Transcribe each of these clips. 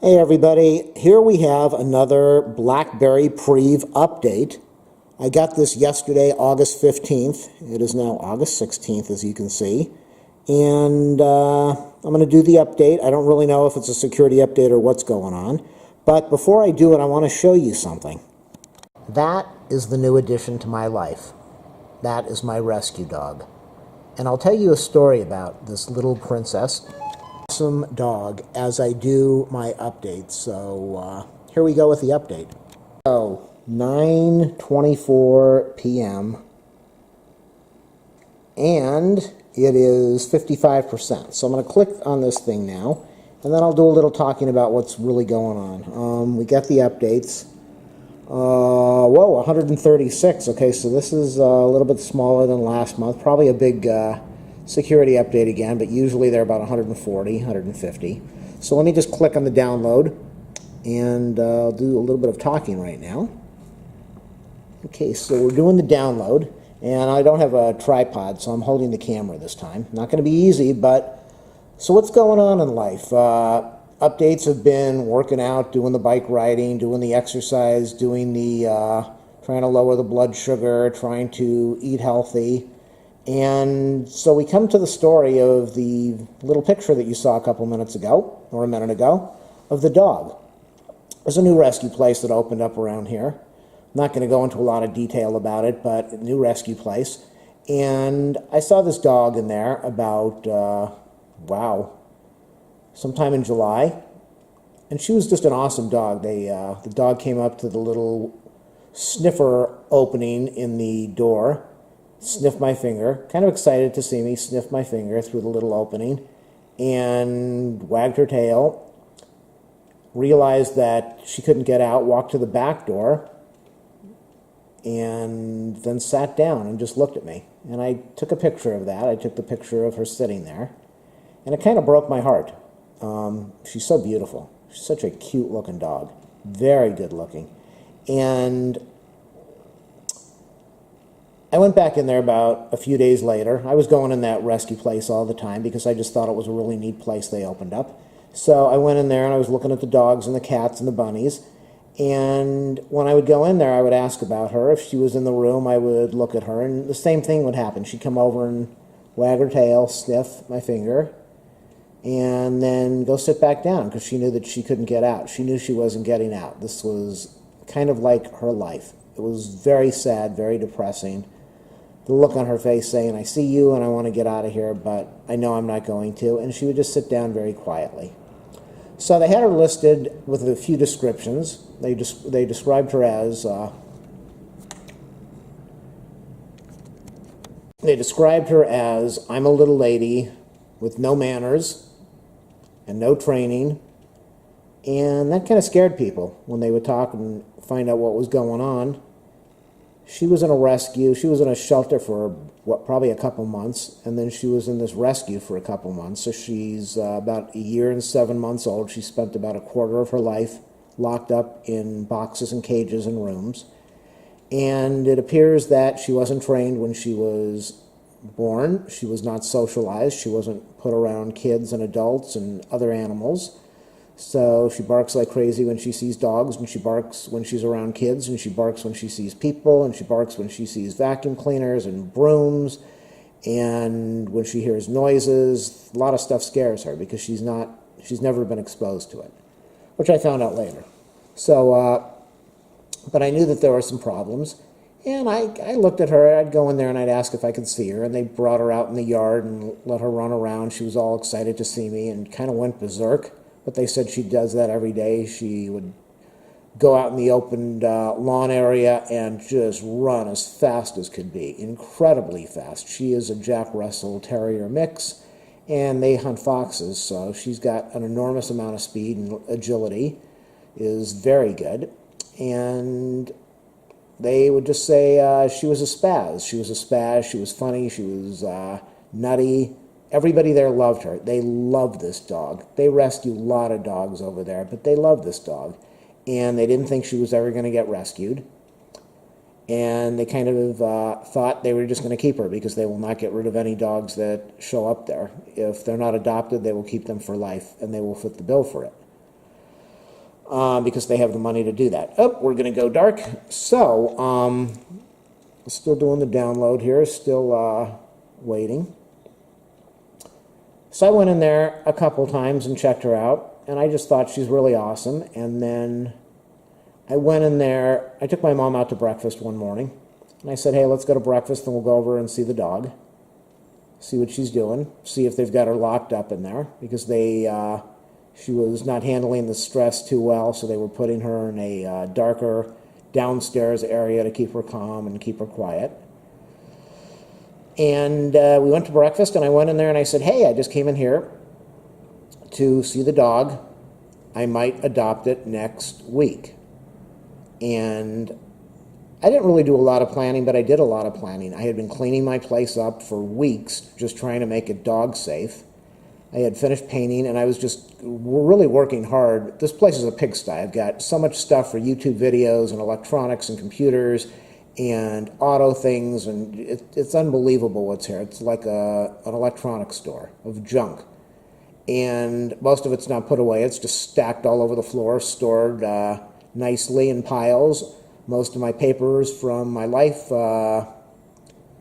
Hey everybody, here we have another Blackberry Priv update. I got this yesterday, August 15th. It is now August 16th, as you can see. And I'm going to do the update. I don't really know if it's a security update or what's going on. But before I do it, I want to show you something. That is the new addition to my life. That is my rescue dog. And I'll tell you a story about this little princess. Awesome dog as I do my updates. So here we go with the update. So 9:24 p.m. and it is 55%. So I'm going to click on this thing now, and then I'll do a little talking about what's really going on. We got the updates. Whoa, 136. Okay, so this is a little bit smaller than last month. Probably a big security update again, but usually they're about 140, 150. So let me just click on the download, and I'll do a little bit of talking right now. Okay, so we're doing the download, and I don't have a tripod, so I'm holding the camera this time. Not going to be easy, but so what's going on in life? Updates have been working out, doing the bike riding, doing the exercise, doing the trying to lower the blood sugar, trying to eat healthy. And so we come to the story of the little picture that you saw a couple minutes ago, or a minute ago, of the dog. There's a new rescue place that opened up around here. I'm not going to go into a lot of detail about it, but a new rescue place. And I saw this dog in there about, sometime in July. And she was just an awesome dog. The dog came up to the little sniffer opening in the door, sniffed my finger, kind of excited to see me, sniffed my finger through the little opening, and wagged her tail, realized that she couldn't get out, walked to the back door, and then sat down and just looked at me. And I took a picture of that. I took the picture of her sitting there, and it kind of broke my heart. She's so beautiful. She's such a cute looking dog. Very good looking. And I went back in there about a few days later. I was going in that rescue place all the time because I just thought it was a really neat place they opened up. So I went in there and I was looking at the dogs and the cats and the bunnies. And when I would go in there, I would ask about her. If she was in the room, I would look at her, and the same thing would happen. She'd come over and wag her tail, sniff my finger, and then go sit back down because she knew that she couldn't get out. She knew she wasn't getting out. This was kind of like her life. It was very sad, very depressing. The look on her face saying, I see you and I want to get out of here, but I know I'm not going to. And she would just sit down very quietly. So they had her listed with a few descriptions. They described her as, I'm a little lady with no manners and no training. And that kind of scared people when they would talk and find out what was going on. She was in a rescue. She was in a shelter for, probably a couple months, and then she was in this rescue for a couple months. So she's about 1 year and 7 months old. She spent about a quarter of her life locked up in boxes and cages and rooms. And it appears that she wasn't trained when she was born. She was not socialized. She wasn't put around kids and adults and other animals. So she barks like crazy when she sees dogs, and she barks when she's around kids, and she barks when she sees people, and she barks when she sees vacuum cleaners and brooms, and when she hears noises. A lot of stuff scares her because she's never been exposed to it, which I found out later. So, but I knew that there were some problems, and I looked at her. I'd go in there and I'd ask if I could see her, and they brought her out in the yard and let her run around. She was all excited to see me and kind of went berserk. But they said she does that every day. She would go out in the open lawn area and just run as fast as could be, incredibly fast. She is a Jack Russell Terrier mix, and they hunt foxes, so she's got an enormous amount of speed, and agility is very good. And they would just say she was a spaz. She was a spaz. She was funny. She was nutty. Everybody there loved her. They loved this dog. They rescue a lot of dogs over there, but they loved this dog. And they didn't think she was ever going to get rescued. And they kind of thought they were just going to keep her because they will not get rid of any dogs that show up there. If they're not adopted, they will keep them for life, and they will foot the bill for it. because they have the money to do that. Oh, we're going to go dark. So, still doing the download here, still waiting. So I went in there a couple times and checked her out, and I just thought she's really awesome. And then I went in there, I took my mom out to breakfast one morning, and I said, hey, let's go to breakfast and we'll go over and see the dog, see what she's doing, see if they've got her locked up in there, because she was not handling the stress too well, so they were putting her in a darker downstairs area to keep her calm and keep her quiet. And we went to breakfast, and I went in there and I said, hey, I just came in here to see the dog. I might adopt it next week. And I didn't really do a lot of planning, but I did a lot of planning. I had been cleaning my place up for weeks, just trying to make it dog safe. I had finished painting, and I was just really working hard. This place is a pigsty. I've got so much stuff for YouTube videos and electronics and computers and auto things, and it's unbelievable what's here. It's like an electronics store of junk. And most of it's not put away. It's just stacked all over the floor, stored nicely in piles. Most of my papers from my life,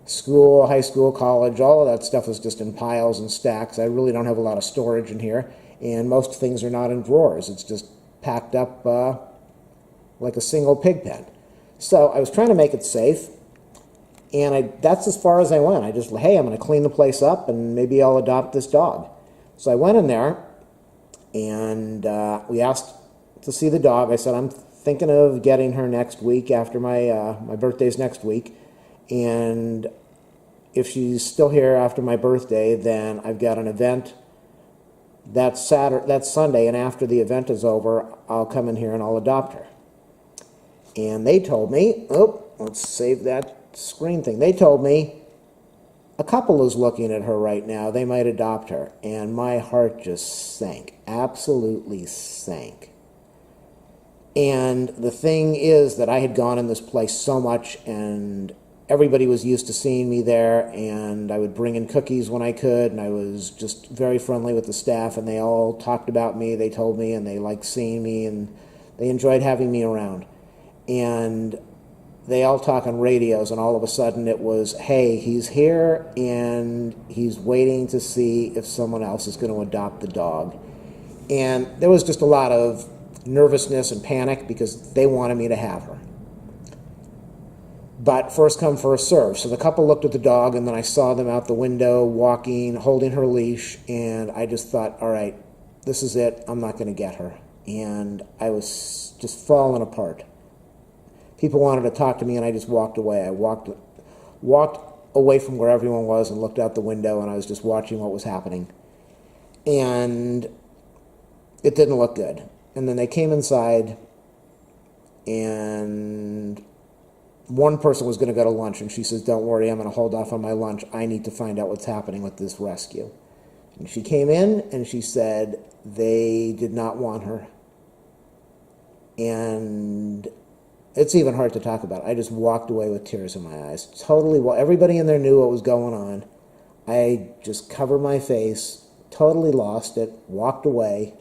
school, high school, college, all of that stuff is just in piles and stacks. I really don't have a lot of storage in here, and most things are not in drawers. It's just packed up like a single pig pen. So I was trying to make it safe, and that's as far as I went. I just, hey, I'm going to clean the place up, and maybe I'll adopt this dog. So I went in there, and we asked to see the dog. I said, I'm thinking of getting her next week after my birthday's next week. And if she's still here after my birthday, then I've got an event that's Sunday, and after the event is over, I'll come in here and I'll adopt her. And they told me, oh, let's save that screen thing. They told me a couple is looking at her right now. They might adopt her. And my heart just sank, absolutely sank. And the thing is that I had gone in this place so much, and everybody was used to seeing me there, and I would bring in cookies when I could, and I was just very friendly with the staff, and they all talked about me, they told me, and they liked seeing me, and they enjoyed having me around. And they all talk on radios, and all of a sudden it was, hey, he's here, and he's waiting to see if someone else is going to adopt the dog. And there was just a lot of nervousness and panic because they wanted me to have her. But first come, first serve. So the couple looked at the dog, and then I saw them out the window walking, holding her leash, and I just thought, all right, this is it. I'm not going to get her. And I was just falling apart. People wanted to talk to me, and I just walked away. I walked away from where everyone was and looked out the window, and I was just watching what was happening. And it didn't look good. And then they came inside, and one person was going to go to lunch, and she says, don't worry, I'm going to hold off on my lunch. I need to find out what's happening with this rescue. And she came in, and she said they did not want her. And it's even hard to talk about. I just walked away with tears in my eyes. Totally, well, everybody in there knew what was going on. I just covered my face, totally lost it, walked away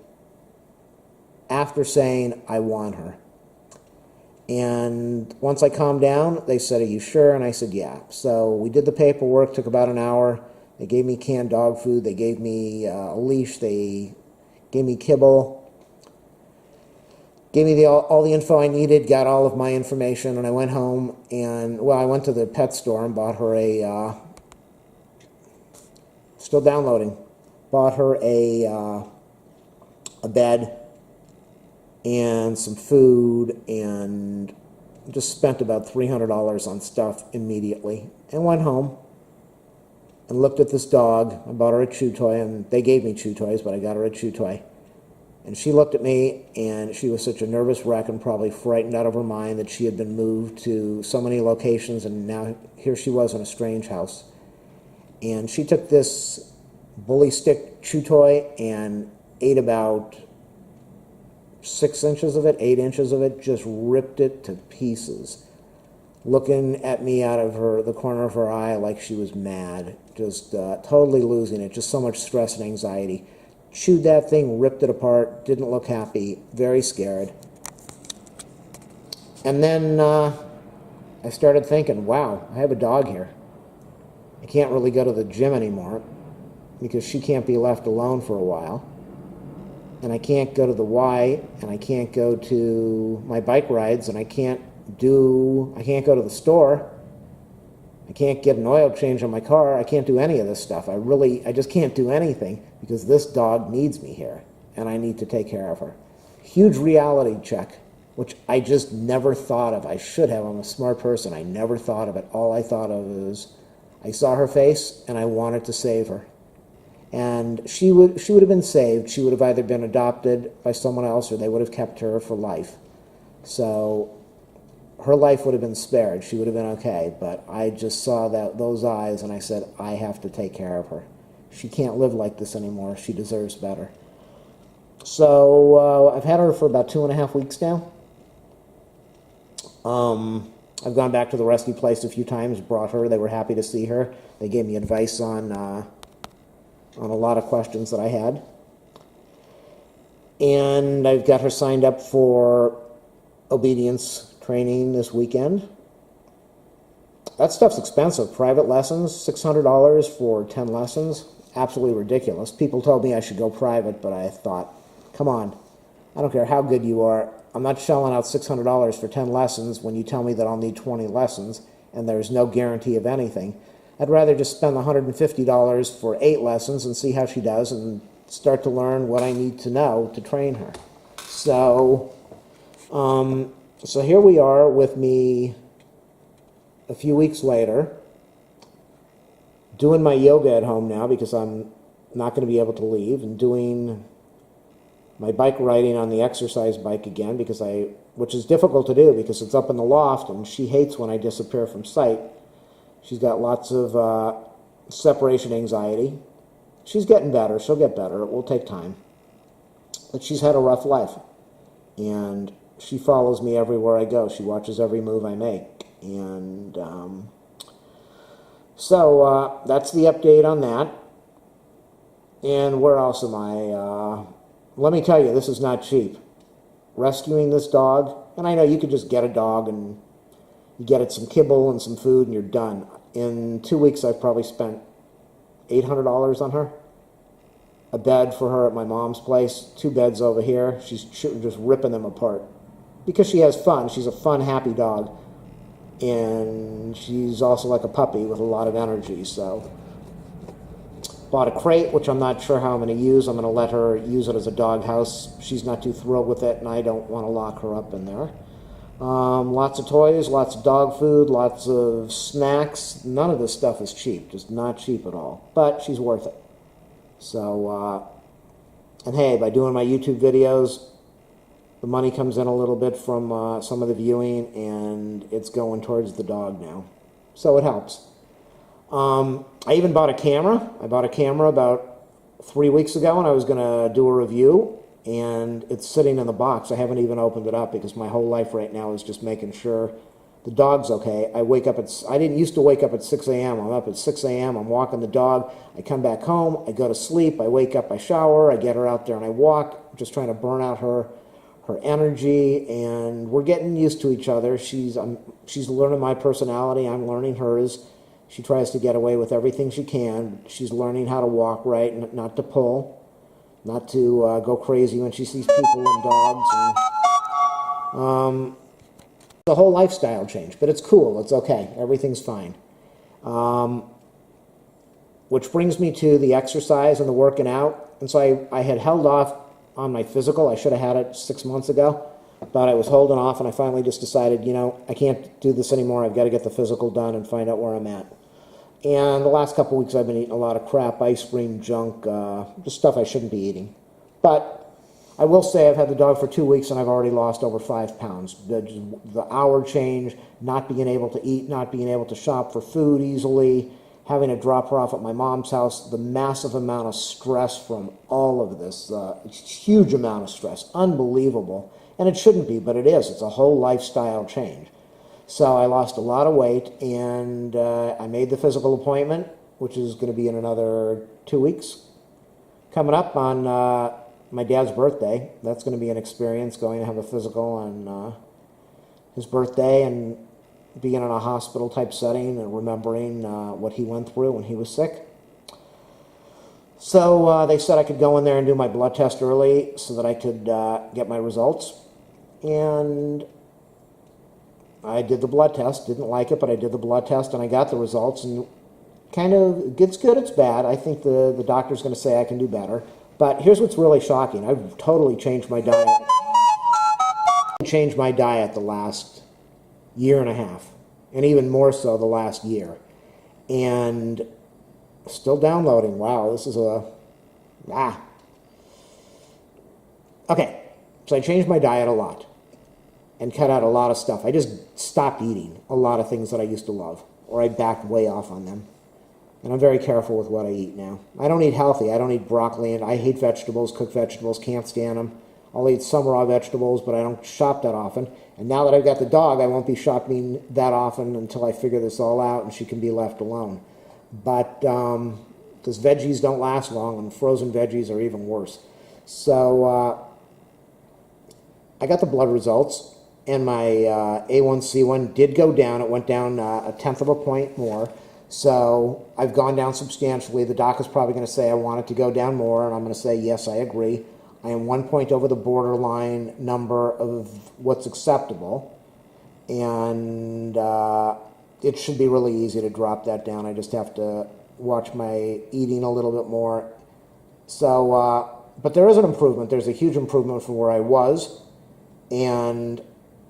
after saying, I want her. And once I calmed down, they said, are you sure? And I said, yeah. So we did the paperwork, took about an hour. They gave me canned dog food. They gave me a leash. They gave me kibble. Gave me all the info I needed, got all of my information, and I went home and, well, I went to the pet store and bought her still downloading, bought her a bed and some food, and just spent about $300 on stuff immediately, and went home and looked at this dog. I bought her a chew toy, and they gave me chew toys, but I got her a chew toy. And she looked at me, and she was such a nervous wreck and probably frightened out of her mind that she had been moved to so many locations, and now here she was in a strange house. And she took this bully stick chew toy and ate about 6 inches of it, 8 inches of it, just ripped it to pieces, looking at me out of the corner of her eye like she was mad, just totally losing it, just so much stress and anxiety. chewed that thing, ripped it apart, didn't look happy, very scared. And then I started thinking, wow, I have a dog here. I can't really go to the gym anymore because she can't be left alone for a while. And I can't go to the Y, and I can't go to my bike rides, and I can't go to the store. I can't get an oil change on my car. I can't do any of this stuff. I just can't do anything because this dog needs me here, and I need to take care of her. Huge reality check, which I just never thought of. I should have. I'm a smart person. I never thought of it. All I thought of is I saw her face, and I wanted to save her. And she would have been saved. She would have either been adopted by someone else, or they would have kept her for life. So her life would have been spared. She would have been okay. But I just saw those eyes, and I said, I have to take care of her. She can't live like this anymore. She deserves better. So I've had her for about 2.5 weeks now. I've gone back to the rescue place a few times, brought her. They were happy to see her. They gave me advice on a lot of questions that I had. And I've got her signed up for obedience training this weekend. That stuff's expensive. Private lessons, $600 for 10 lessons. Absolutely ridiculous. People told me I should go private, but I thought, come on, I don't care how good you are. I'm not shelling out $600 for 10 lessons when you tell me that I'll need 20 lessons and there's no guarantee of anything. I'd rather just spend $150 for 8 lessons and see how she does and start to learn what I need to know to train her. So here we are with me a few weeks later, doing my yoga at home now because I'm not going to be able to leave, and doing my bike riding on the exercise bike again which is difficult to do because it's up in the loft and she hates when I disappear from sight. She's got lots of separation anxiety. She's getting better. She'll get better. It will take time. But she's had a rough life. And she follows me everywhere I go. She watches every move I make. And so that's the update on that. And where else am I? Let me tell you, this is not cheap. Rescuing this dog, and I know you could just get a dog and you get it some kibble and some food and you're done. In 2 weeks, I've probably spent $800 on her. A bed for her at my mom's place, 2 beds over here. She's just ripping them apart because she has fun. She's a fun, happy dog. And she's also like a puppy with a lot of energy. So bought a crate, which I'm not sure how I'm going to use. I'm going to let her use it as a dog house. She's not too thrilled with it, and I don't want to lock her up in there. Lots of toys, lots of dog food, lots of snacks. None of this stuff is cheap, just not cheap at all. But she's worth it. So, and hey, by doing my YouTube videos, the money comes in a little bit from some of the viewing, and it's going towards the dog now. So it helps. I even bought a camera. I bought a camera about 3 weeks ago, and I was going to do a review. And it's sitting in the box. I haven't even opened it up because my whole life right now is just making sure the dog's okay. I didn't used to wake up at 6 a.m. I'm up at 6 a.m. I'm walking the dog. I come back home. I go to sleep. I wake up. I shower. I get her out there and I walk. I'm just trying to burn out her energy. And we're getting used to each other. She's learning my personality. I'm learning hers. She tries to get away with everything she can. She's learning how to walk right and not to pull. Not to go crazy when she sees people and dogs. And, the whole lifestyle change. But it's cool. It's okay. Everything's fine. Which brings me to the exercise and the working out. And so I had held off on my physical. I should have had it 6 months ago. But I was holding off, and I finally just decided, I can't do this anymore. I've got to get the physical done and find out where I'm at. And the last couple of weeks I've been eating a lot of crap, ice cream, junk, just stuff I shouldn't be eating. But I will say I've had the dog for 2 weeks and I've already lost over 5 pounds. The hour change, not being able to eat, not being able to shop for food easily, having to drop her off at my mom's house, the massive amount of stress from all of this, huge amount of stress, unbelievable. And it shouldn't be, but it is. It's a whole lifestyle change. So I lost a lot of weight, and I made the physical appointment, which is going to be in another 2 weeks. Coming up on my dad's birthday, that's going to be an experience, going to have a physical on his birthday and being in a hospital type setting and remembering what he went through when he was sick. So they said I could go in there and do my blood test early so that I could get my results. And I did the blood test. Didn't like it, but I did the blood test and I got the results. And kind of, it's good, it's bad. I think the doctor's going to say I can do better. But here's what's really shocking. I've totally changed my diet. Changed my diet the last year and a half, and even more so the last year. And still downloading. Wow, this is Okay, so I changed my diet a lot and cut out a lot of stuff. I just stopped eating a lot of things that I used to love, or I backed way off on them. And I'm very careful with what I eat now. I don't eat healthy. I don't eat broccoli, and I hate vegetables, cooked vegetables, can't stand them. I'll eat some raw vegetables, but I don't shop that often. And now that I've got the dog, I won't be shopping that often until I figure this all out and she can be left alone. But because veggies don't last long, and frozen veggies are even worse. So I got the blood results, and my A1C1 did go down. It went down 1/10 of a point more. So I've gone down substantially. The doc is probably going to say I want it to go down more, and I'm going to say, yes, I agree. I am 1 point over the borderline number of what's acceptable, and it should be really easy to drop that down. I just have to watch my eating a little bit more. So, but there is an improvement. There's a huge improvement from where I was, and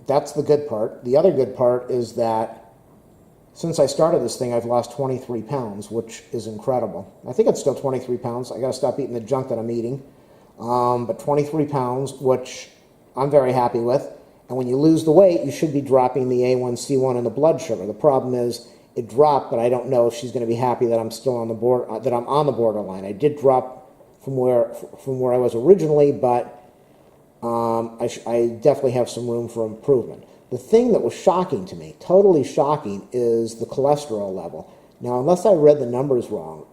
that's the good part. The other good part is that since I started this thing, I've lost 23 pounds, which is incredible. I think it's still 23 pounds. I got to stop eating the junk that I'm eating. But 23 pounds, which I'm very happy with. And when you lose the weight, you should be dropping the A1C1 and the blood sugar. The problem is it dropped, but I don't know if she's going to be happy that I'm still on the board, that I'm on the borderline. I did drop from where I was originally, but I definitely have some room for improvement. The thing that was shocking to me, totally shocking, is the cholesterol level. Now, unless I read the numbers wrong,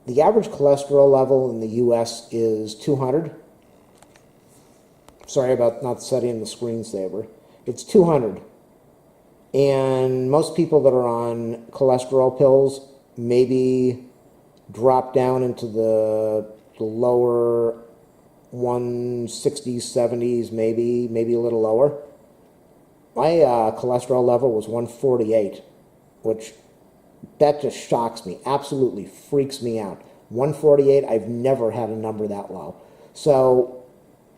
the average cholesterol level in the U.S. is 200. Sorry about not setting the screensaver. It's 200. And most people that are on cholesterol pills maybe drop down into the lower 160s, 70s, maybe a little lower. My cholesterol level was 148, which that just shocks me, absolutely freaks me out. 148, I've never had a number that low. So,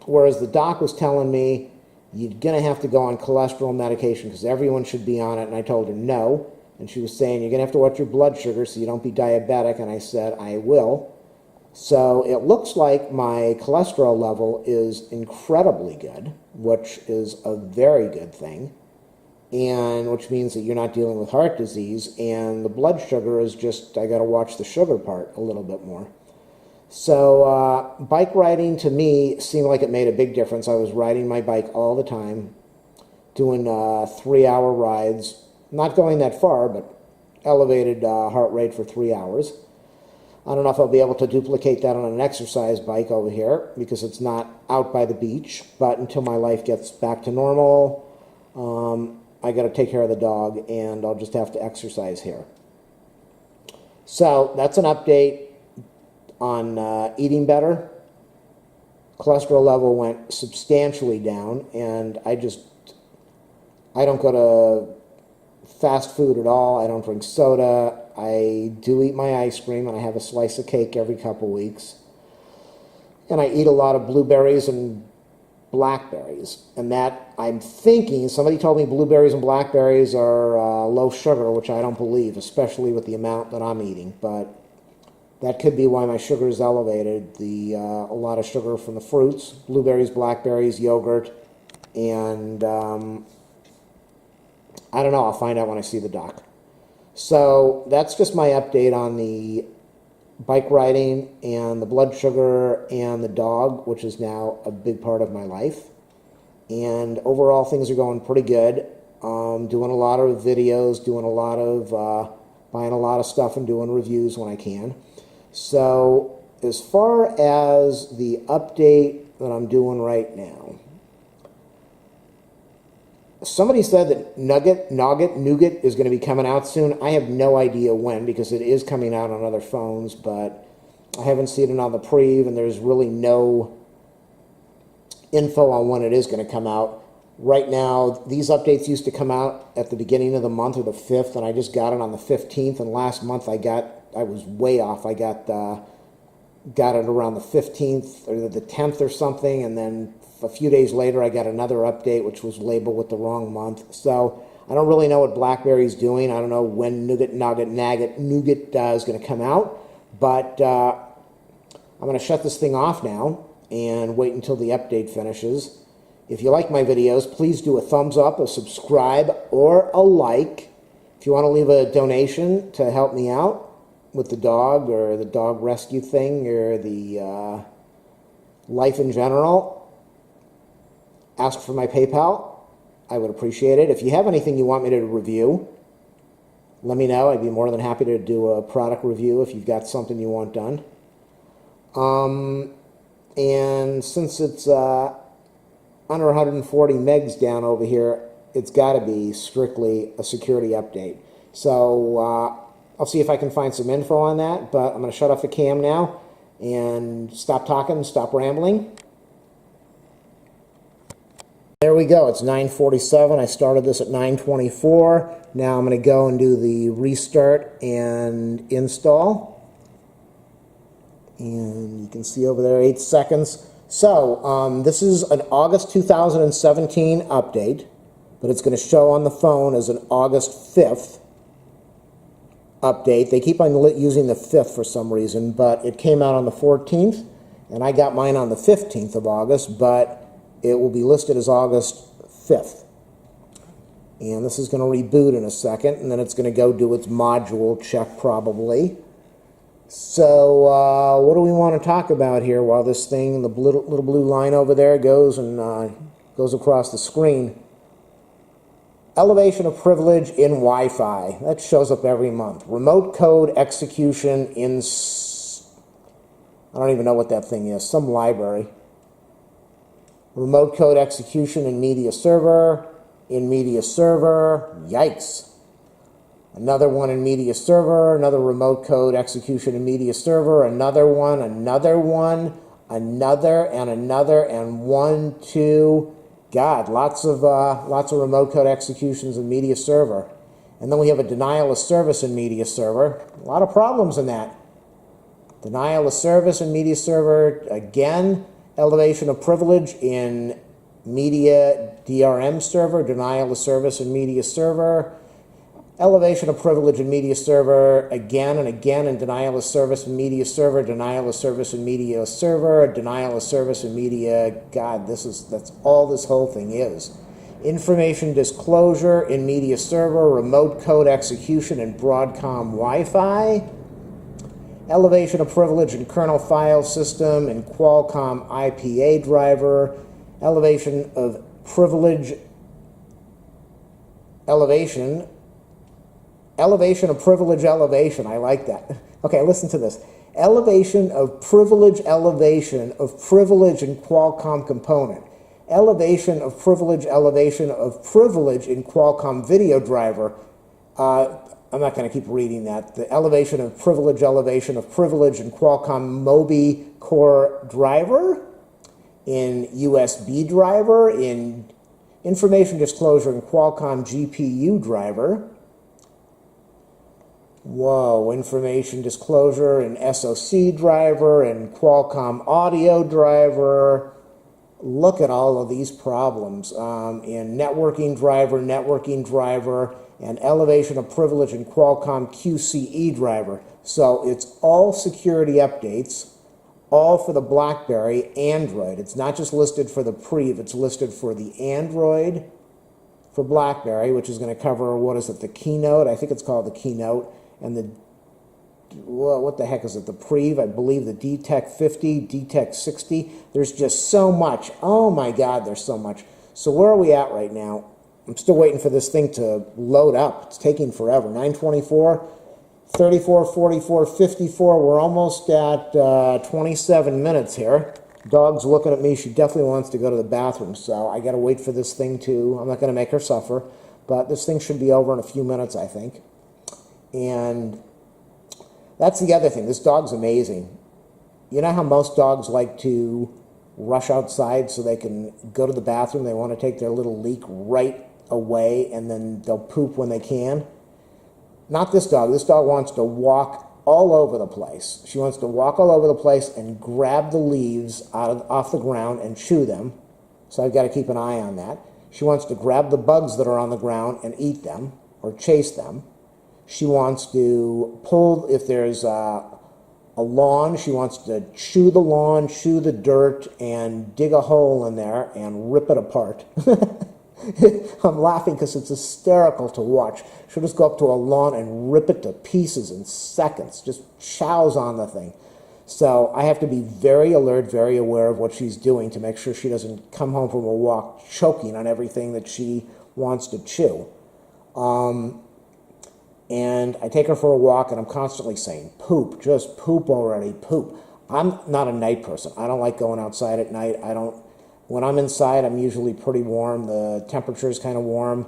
whereas the doc was telling me, you're going to have to go on cholesterol medication because everyone should be on it, and I told her no. And she was saying, you're going to have to watch your blood sugar so you don't be diabetic, and I said, I will. So it looks like my cholesterol level is incredibly good, which is a very good thing, and which means that you're not dealing with heart disease, and the blood sugar is just, I got to watch the sugar part a little bit more. So bike riding to me seemed like it made a big difference. I was riding my bike all the time, doing 3-hour rides, not going that far, but elevated heart rate for 3 hours. I don't know if I'll be able to duplicate that on an exercise bike over here because it's not out by the beach, but until my life gets back to normal, I got to take care of the dog, and I'll just have to exercise here. So that's an update on eating better. Cholesterol level went substantially down, and I don't go to fast food at all. I don't drink soda. I do eat my ice cream, and I have a slice of cake every couple weeks. And I eat a lot of blueberries and blackberries. And that, I'm thinking, somebody told me blueberries and blackberries are low sugar, which I don't believe, especially with the amount that I'm eating. But that could be why my sugar is elevated. A lot of sugar from the fruits, blueberries, blackberries, yogurt, and I don't know. I'll find out when I see the doc. So that's just my update on the bike riding and the blood sugar and the dog, which is now a big part of my life. And overall, things are going pretty good. Doing a lot of videos, doing a lot of buying a lot of stuff and doing reviews when I can. So as far as the update that I'm doing right now, somebody said that Nougat is going to be coming out soon. I have no idea when, because it is coming out on other phones, but I haven't seen it on the Priv, and there's really no info on when it is going to come out. Right now, these updates used to come out at the beginning of the month, or the 5th, and I just got it on the 15th, and last month I was way off. I got it around the 15th or the 10th or something, and then a few days later I got another update which was labeled with the wrong month. So I don't really know what BlackBerry's doing. I don't know when Nougat is going to come out, but I'm going to shut this thing off now and wait until the update finishes. If you like my videos, please do a thumbs up, a subscribe, or a like. If you want to leave a donation to help me out with the dog, or the dog rescue thing, or the life in general, ask for my PayPal. I would appreciate it. If you have anything you want me to review, let me know. I'd be more than happy to do a product review if you've got something you want done. And since it's under 140 megs down over here, it's got to be strictly a security update. So I'll see if I can find some info on that, but I'm going to shut off the cam now and stop talking, stop rambling. There we go. It's 9:47. I started this at 9:24. Now I'm going to go and do the restart and install. And you can see over there 8 seconds. So this is an August 2017 update, but it's going to show on the phone as an August 5th update. They keep on using the 5th for some reason, but it came out on the 14th, and I got mine on the 15th of August, but it will be listed as August 5th. And this is going to reboot in a second, and then it's going to go do its module check probably. So what do we want to talk about here while this thing, the little blue line over there, goes and goes across the screen? Elevation of privilege in Wi-Fi. That shows up every month. Remote code execution in, I don't even know what that thing is, some library. Remote code execution in media server, yikes. Another one in media server, another remote code execution in media server, another one, another, and 1, 2, God, lots of remote code executions in media server. And then we have a denial of service in media server. A lot of problems in that. Denial of service in media server, again. Elevation of privilege in media DRM server, denial of service in media server. Elevation of privilege in media server again and again, and denial of service in media server, denial of service in media server, denial of service in media. God, that's all this whole thing is. Information disclosure in media server, remote code execution in Broadcom Wi-Fi. Elevation of privilege in kernel file system in Qualcomm IPA driver. Elevation of privilege, elevation of privilege elevation. I like that. Okay, listen to this. Elevation of privilege elevation of privilege in Qualcomm component. Elevation of privilege elevation of privilege in Qualcomm video driver. I'm not going to keep reading that. The elevation of privilege in Qualcomm Mobi Core driver, in USB driver, in information disclosure in Qualcomm GPU driver. Whoa, information disclosure in SoC driver, in Qualcomm audio driver. Look at all of these problems. In networking driver, and elevation of privilege in Qualcomm QCE driver. So it's all security updates, all for the BlackBerry Android. It's not just listed for the Priv, it's listed for the Android for BlackBerry, which is going to cover, what is it, the Keynote? I think it's called the Keynote. And the, well, what the heck is it, the Priv? I believe the DTEC 50, DTEC 60. There's just so much. Oh my God, there's so much. So where are we at right now? I'm still waiting for this thing to load up. It's taking forever. 9:24. 34, 44, 54. We're almost at 27 minutes here. Dog's looking at me. She definitely wants to go to the bathroom, so I got to wait for this thing to... I'm not going to make her suffer, but this thing should be over in a few minutes, I think. And that's the other thing. This dog's amazing. You know how most dogs like to rush outside so they can go to the bathroom? They want to take their little leak right away, and then they'll poop when they can. Not this dog. This dog wants to walk all over the place. She wants to walk all over the place and grab the leaves off the ground and chew them. So I've got to keep an eye on that. She wants to grab the bugs that are on the ground and eat them or chase them. She wants to pull, if there's a lawn, she wants to chew the lawn, chew the dirt, and dig a hole in there and rip it apart. I'm laughing because it's hysterical to watch. She'll just go up to a lawn and rip it to pieces in seconds, just chows on the thing. So I have to be very alert, very aware of what she's doing to make sure she doesn't come home from a walk choking on everything that she wants to chew. And I take her for a walk, and I'm constantly saying, poop, just poop already, poop. I'm not a night person. I don't like going outside at night. When I'm inside, I'm usually pretty warm. The temperature is kind of warm,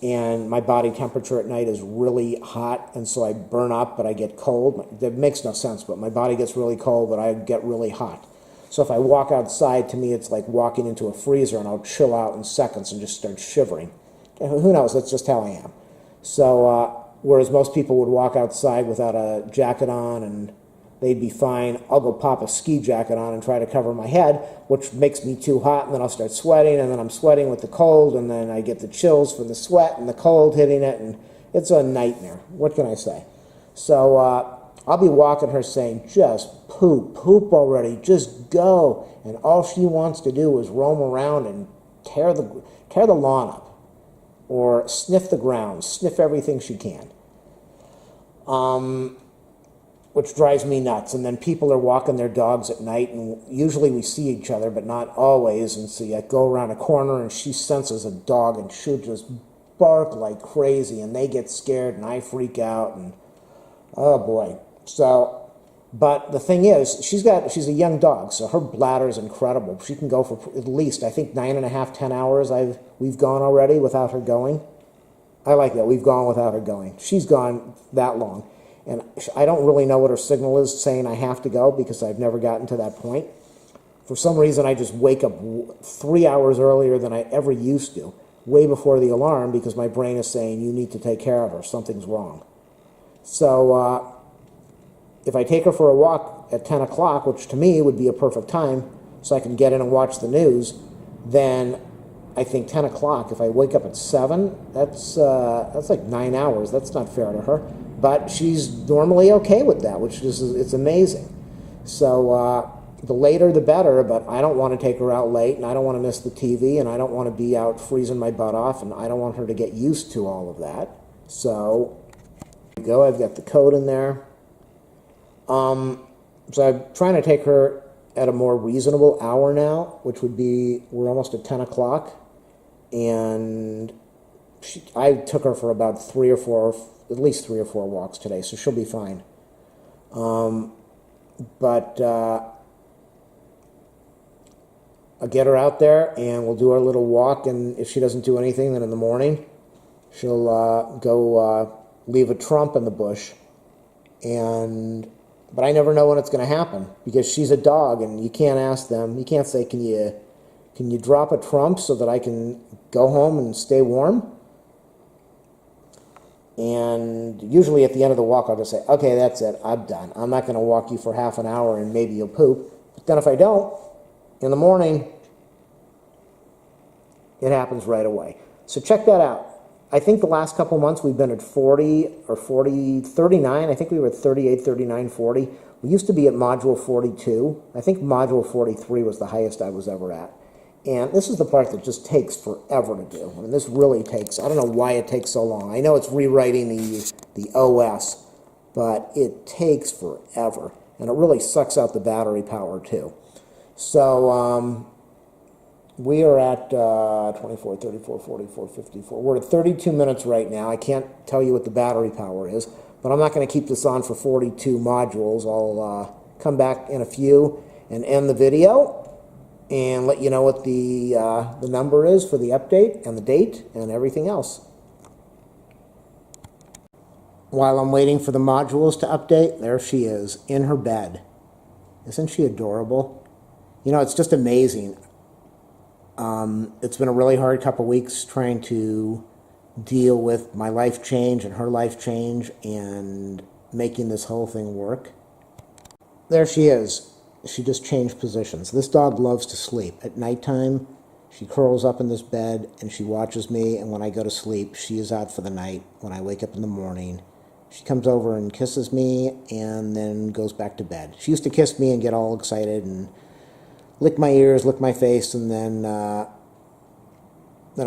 and my body temperature at night is really hot, and so I burn up, but I get cold. That makes no sense, but my body gets really cold, but I get really hot. So if I walk outside, to me, it's like walking into a freezer, and I'll chill out in seconds and just start shivering. Who knows? That's just how I am. So, whereas most people would walk outside without a jacket on and they'd be fine, I'll go pop a ski jacket on and try to cover my head, which makes me too hot, and then I'll start sweating, and then I'm sweating with the cold, and then I get the chills from the sweat and the cold hitting it, and it's a nightmare. What can I say? So I'll be walking her saying, just poop already, just go. And all she wants to do is roam around and tear the lawn up, or sniff the ground, sniff everything she can. Which drives me nuts. And then people are walking their dogs at night, and usually we see each other, but not always. And so you go around a corner, and she senses a dog, and she'll just bark like crazy, and they get scared, and I freak out, and oh boy. So, but the thing is, she's a young dog, so her bladder is incredible. She can go for at least, I think, 9.5, 10 hours we've gone already without her going. I like that. We've gone without her going. She's gone that long. And I don't really know what her signal is saying I have to go, because I've never gotten to that point. For some reason, I just wake up 3 hours earlier than I ever used to, way before the alarm, because my brain is saying, you need to take care of her. Something's wrong. So if I take her for a walk at 10 o'clock, which to me would be a perfect time so I can get in and watch the news, then I think 10 o'clock, if I wake up at 7, that's like 9 hours. That's not fair to her. But she's normally okay with that, which is, it's amazing. So the later the better, but I don't want to take her out late, and I don't want to miss the TV, and I don't want to be out freezing my butt off, and I don't want her to get used to all of that. So there we go. I've got the code in there. So I'm trying to take her at a more reasonable hour now, which would be, we're almost at 10 o'clock, and I took her for about at least three or four walks today, so she'll be fine. But I'll get her out there, and we'll do our little walk, and if she doesn't do anything, then in the morning, she'll go leave a trump in the bush. But I never know when it's going to happen, because she's a dog, and you can't ask them, you can't say, can you drop a trump so that I can go home and stay warm? And usually at the end of the walk, I'll just say, okay, that's it, I'm done. I'm not going to walk you for half an hour and maybe you'll poop. But then if I don't, in the morning, it happens right away. So check that out. I think the last couple months we've been at 40 or 39. I think we were at 38, 39, 40. We used to be at module 42. I think module 43 was the highest I was ever at. And this is the part that just takes forever to do. I mean, this really takes, I don't know why it takes so long. I know it's rewriting the OS, but it takes forever. And it really sucks out the battery power, too. So, We are at 24, 34, 44, 54. We're at 32 minutes right now. I can't tell you what the battery power is, but I'm not going to keep this on for 42 modules. I'll come back in a few and end the video and let you know what the number is for the update and the date and everything else. While I'm waiting for the modules to update, there she is in her bed. Isn't she adorable? You know, it's just amazing. It's been a really hard couple weeks trying to deal with my life change and her life change and making this whole thing work. There she is. She just changed positions. This dog loves to sleep. At nighttime, she curls up in this bed and she watches me, and when I go to sleep, she is out for the night. When I wake up in the morning, she comes over and kisses me and then goes back to bed. She used to kiss me and get all excited and lick my ears, lick my face, and then I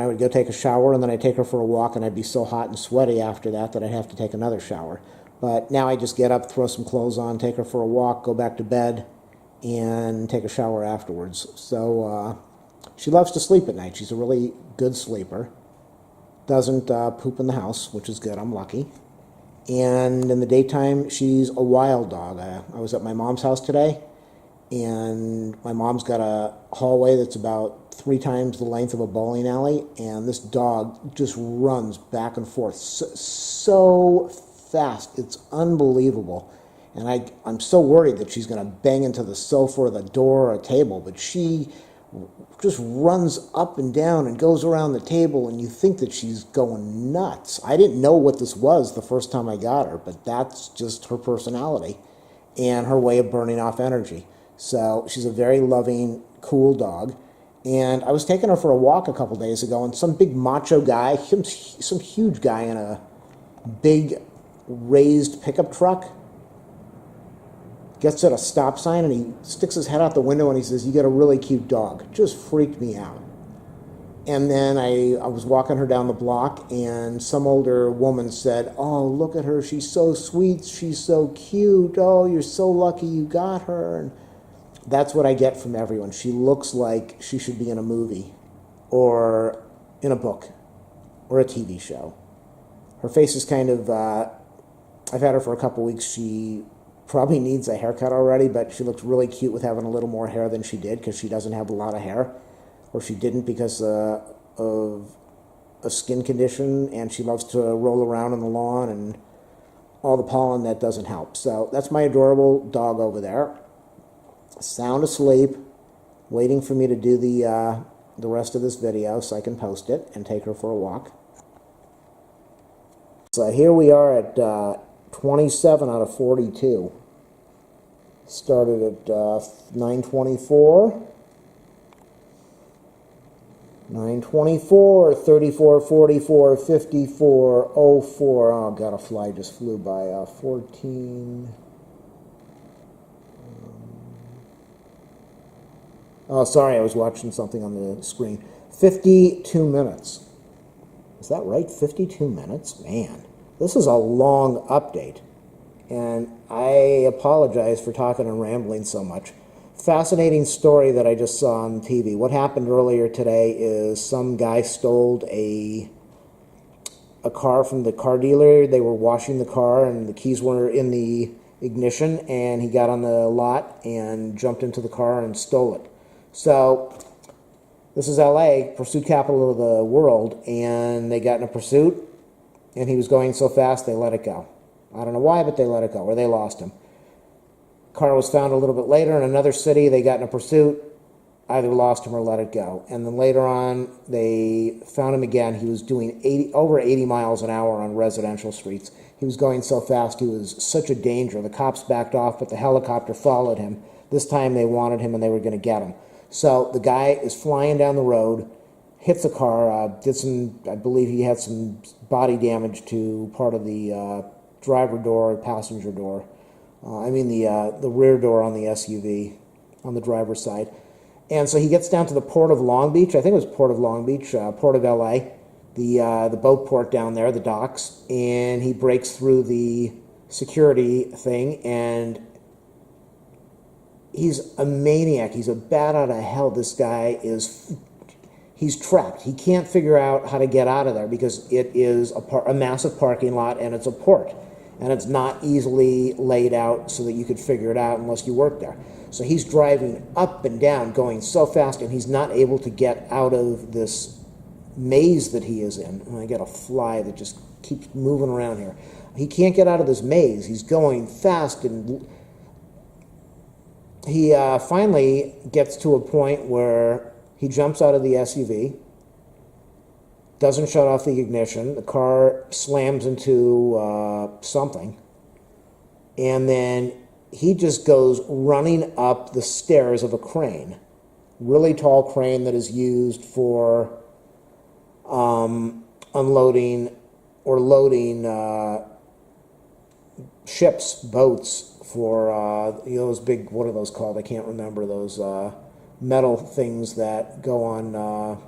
would go take a shower, and then I'd take her for a walk, and I'd be so hot and sweaty after that I'd have to take another shower. But now I just get up, throw some clothes on, take her for a walk, go back to bed, and take a shower afterwards. So she loves to sleep at night. She's a really good sleeper. Doesn't poop in the house, which is good. I'm lucky. And in the daytime, she's a wild dog. I was at my mom's house today, and my mom's got a hallway that's about 3 times the length of a bowling alley, and this dog just runs back and forth so fast. It's unbelievable. And I'm so worried that she's going to bang into the sofa or the door or a table, but she just runs up and down and goes around the table, and you think that she's going nuts. I didn't know what this was the first time I got her, but that's just her personality and her way of burning off energy. So she's a very loving, cool dog. And I was taking her for a walk a couple days ago, and some big macho guy, some huge guy in a big raised pickup truck, gets at a stop sign, and he sticks his head out the window and he says, "You got a really cute dog." Just freaked me out. And then I was walking her down the block, and some older woman said, "Oh, look at her. She's so sweet. She's so cute. Oh, you're so lucky you got her." And that's what I get from everyone. She looks like she should be in a movie or in a book or a TV show. Her face is kind of, I've had her for a couple weeks. She probably needs a haircut already, but she looks really cute with having a little more hair than she did, because she doesn't have a lot of hair, or she didn't because of a skin condition, and she loves to roll around on the lawn and all the pollen that doesn't help. So that's my adorable dog over there, sound asleep, waiting for me to do the rest of this video so I can post it and take her for a walk. So here we are at 27 out of 42. Started at 9:24. 9:24, 34, 44, 54, 04. Oh, God, a fly just flew by. 14. Oh, sorry, I was watching something on the screen. 52 minutes. Is that right? 52 minutes? Man, this is a long update. And I apologize for talking and rambling so much. Fascinating story that I just saw on TV. What happened earlier today is some guy stole a car from the car dealer. They were washing the car, and the keys were in the ignition, and he got on the lot and jumped into the car and stole it. So this is LA, pursuit capital of the world, and they got in a pursuit, and he was going so fast they let it go. I don't know why, but they let it go, or they lost him. Car was found a little bit later in another city. They got in a pursuit, either lost him or let it go. And then later on, they found him again. He was doing over 80 miles an hour on residential streets. He was going so fast, he was such a danger. The cops backed off, but the helicopter followed him. This time they wanted him, and they were going to get him. So the guy is flying down the road, hits a car, I believe he had some body damage to part of the driver door, passenger door. The rear door on the SUV on the driver's side. And so he gets down to the Port of Long Beach. I think it was Port of Long Beach, Port of LA, the boat port down there, the docks. And he breaks through the security thing, and he's a maniac. He's a bat out of hell. This guy is he's trapped. He can't figure out how to get out of there because it is a massive parking lot and it's a port. And it's not easily laid out so that you could figure it out unless you work there. So he's driving up and down, going so fast, and he's not able to get out of this maze that he is in. And I got a fly that just keeps moving around here. He can't get out of this maze. He's going fast, and he finally gets to a point where he jumps out of the SUV, doesn't shut off the ignition, the car slams into something, and then he just goes running up the stairs of a crane, really tall crane that is used for unloading or loading ships, boats, for those big, what are those called? I can't remember, those metal things that go on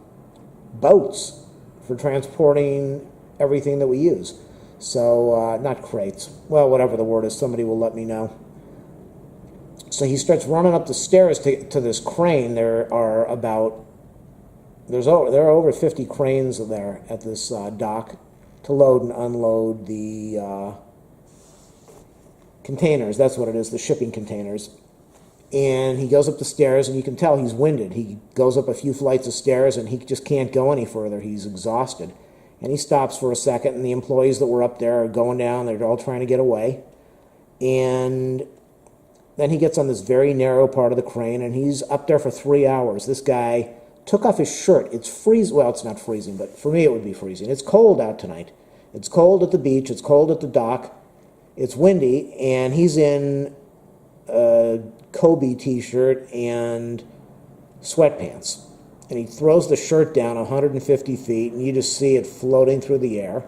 boats for transporting everything that we use. So, not crates. Well, whatever the word is, somebody will let me know. So he starts running up the stairs to this crane. There are over 50 cranes there at this dock to load and unload the containers. That's what it is, the shipping containers. And he goes up the stairs, and you can tell he's winded. He goes up a few flights of stairs, and he just can't go any further. He's exhausted. And he stops for a second, and the employees that were up there are going down. They're all trying to get away. And then he gets on this very narrow part of the crane, and he's up there for 3 hours. This guy took off his shirt. It's freezing. Well, it's not freezing, but for me it would be freezing. It's cold out tonight. It's cold at the beach. It's cold at the dock. It's windy, and he's in a Kobe t-shirt and sweatpants. And he throws the shirt down 150 feet, and you just see it floating through the air.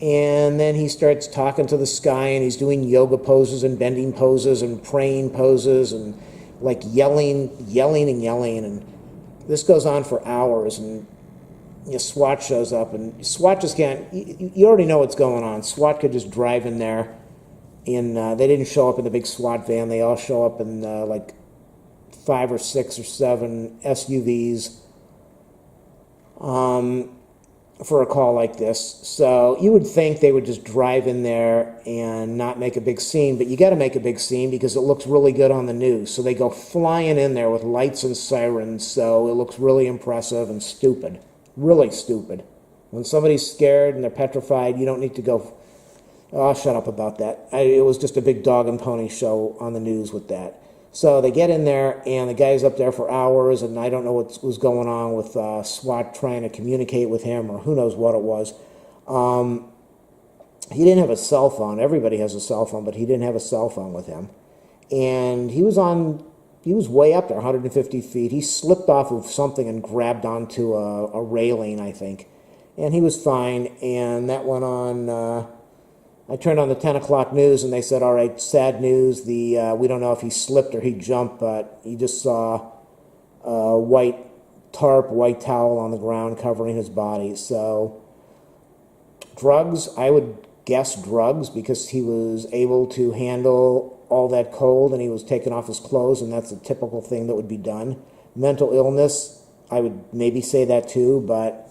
And then he starts talking to the sky, and he's doing yoga poses and bending poses and praying poses and like yelling. And this goes on for hours, and SWAT shows up, and SWAT just can't, you already know what's going on. SWAT could just drive in there. They didn't show up in the big SWAT van. They all show up in like 5 or 6 or 7 SUVs for a call like this. So you would think they would just drive in there and not make a big scene, but you got to make a big scene because it looks really good on the news. So they go flying in there with lights and sirens, so it looks really impressive and stupid. Really stupid. When somebody's scared and they're petrified, you don't need to go... Oh, I'll shut up about that. It was just a big dog and pony show on the news with that. So they get in there, and the guy's up there for hours, and I don't know what was going on with SWAT trying to communicate with him, or who knows what it was. He didn't have a cell phone. Everybody has a cell phone, but he didn't have a cell phone with him. And he was way up there, 150 feet. He slipped off of something and grabbed onto a railing, I think. And he was fine, and that went on... I turned on the 10 o'clock news, and they said, all right, sad news. We don't know if he slipped or he jumped, but he just saw a white towel on the ground covering his body. So drugs, I would guess drugs, because he was able to handle all that cold, and he was taking off his clothes, and that's a typical thing that would be done. Mental illness, I would maybe say that too, but...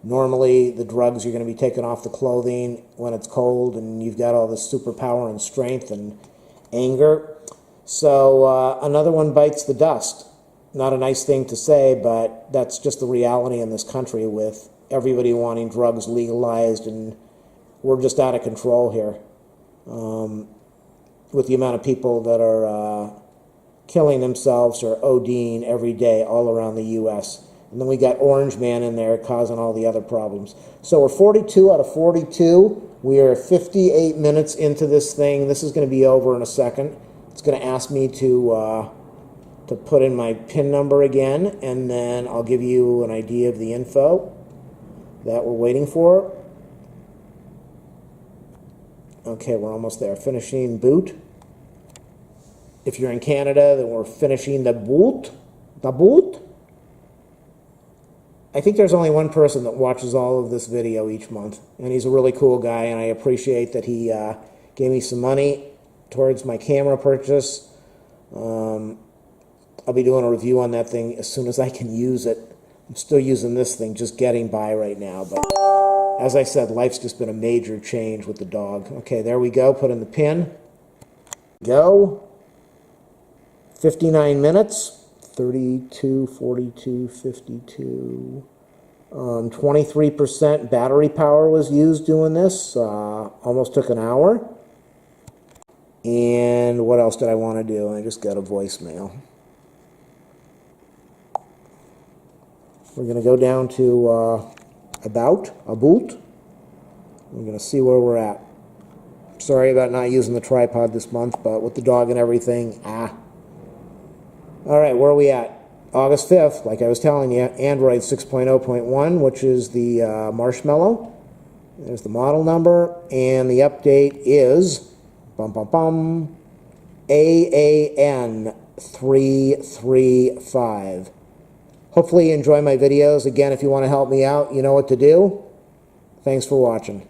Normally, the drugs, you're going to be taking off the clothing when it's cold, and you've got all this superpower and strength and anger. So another one bites the dust. Not a nice thing to say, but that's just the reality in this country with everybody wanting drugs legalized, and we're just out of control here with the amount of people that are killing themselves or ODing every day all around the U.S., and then we got Orange Man in there causing all the other problems. So we're 42 out of 42. We are 58 minutes into this thing. This is going to be over in a second. It's going to ask me to put in my PIN number again, and then I'll give you an idea of the info that we're waiting for. Okay, we're almost there. Finishing boot. If you're in Canada, then we're finishing the boot. The boot. I think there's only one person that watches all of this video each month, and he's a really cool guy, and I appreciate that he gave me some money towards my camera purchase. I'll be doing a review on that thing as soon as I can use it. I'm still using this thing, just getting by right now. But as I said, life's just been a major change with the dog. Okay, there we go. Put in the pin. Go. 59 minutes. 32, 42, 52. 23% battery power was used doing this. Almost took an hour. And what else did I want to do? I just got a voicemail. We're going to go down to about. We're going to see where we're at. Sorry about not using the tripod this month, but with the dog and everything, All right, where are we at? August 5th, like I was telling you, Android 6.0.1, which is the Marshmallow. There's the model number, and the update is AAN335. Hopefully you enjoy my videos. Again, if you want to help me out, you know what to do. Thanks for watching.